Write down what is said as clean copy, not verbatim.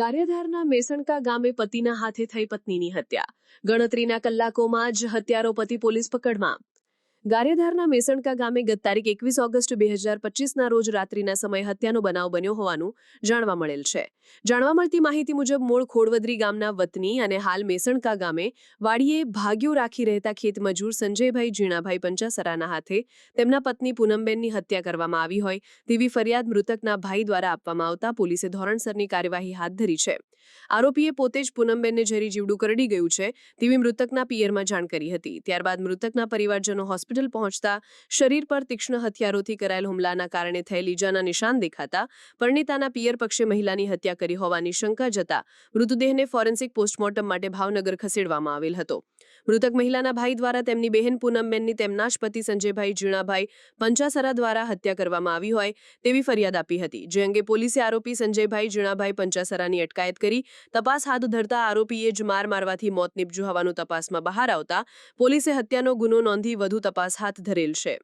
ગારિયાધારના મેસણકા ગામે પતિના હાથે થઈ પત્નીની હત્યા. ગણતરીના કલાકોમાં જ હત્યારો પતિ પોલીસ પકડમાં. ગારિયાધારના મેસણકા ગામે ગત તારીખ 21 ઓગસ્ટ 2025ના રોજ રાત્રિના સમયે હત્યાનો બનાવ બન્યો હોવાનું જાણવા મળેલ છે. જાણવા મળતી માહિતી મુજબ મૂળ ખોડવદરી ગામના વતની અને હાલ મેસણકા ગામે વાડીએ ભાગ્યો રાખી રહેતા ખેતમજૂર સંજયભાઈ જીણાભાઈ પંચાસરાના હાથે તેમના પત્ની પૂનમબેનની હત્યા કરવામાં આવી હોય તેવી ફરિયાદ મૃતકના ભાઈ દ્વારા આપવામાં આવતા પોલીસે ધોરણસરની કાર્યવાહી હાથ ધરી છે. આરોપીએ પોતે જ પૂનમબેનને ઝેરી જીવડું કરડી ગયું છે તેવી મૃતકના પિયરમાં જાણ કરી હતી. ત્યારબાદ મૃતકના પરિવારજનો હોસ્પિટલ પહોંચતા શરીર પર તીક્ષ્ણ હથિયારોથી કરાયેલ હુમલાના કારણે થયેલ ઈજાના નિશાન દેખાતા પરણિતાના પિયર પક્ષે મહિલાની હત્યા કરી હોવાની શંકા જતા મૃતદેહને ફોરેન્સિક પોસ્ટમોર્ટમ માટે ભાવનગર ખસેડવામાં આવેલ હતો. મૃતક મહિલાના ભાઈ દ્વારા તેમની બહેન પૂનમબેનની તેમના જ પતિ સંજયભાઈ જીણાભાઈ પંચાસરા દ્વારા હત્યા કરવામાં આવી હોય તેવી ફરિયાદ આપી હતી. જે અંગે પોલીસે આરોપી સંજયભાઈ જીણાભાઈ પંચાસરાની અટકાયત કરી તપાસ હાથ ધરતા આરોપીએ જ માર મારવાથી મોત નીપજ્યું હોવાનું તપાસમાં બહાર આવતા પોલીસે હત્યાનો ગુનો નોંધી વધુ તપાસ હાથ ધરેલ છે.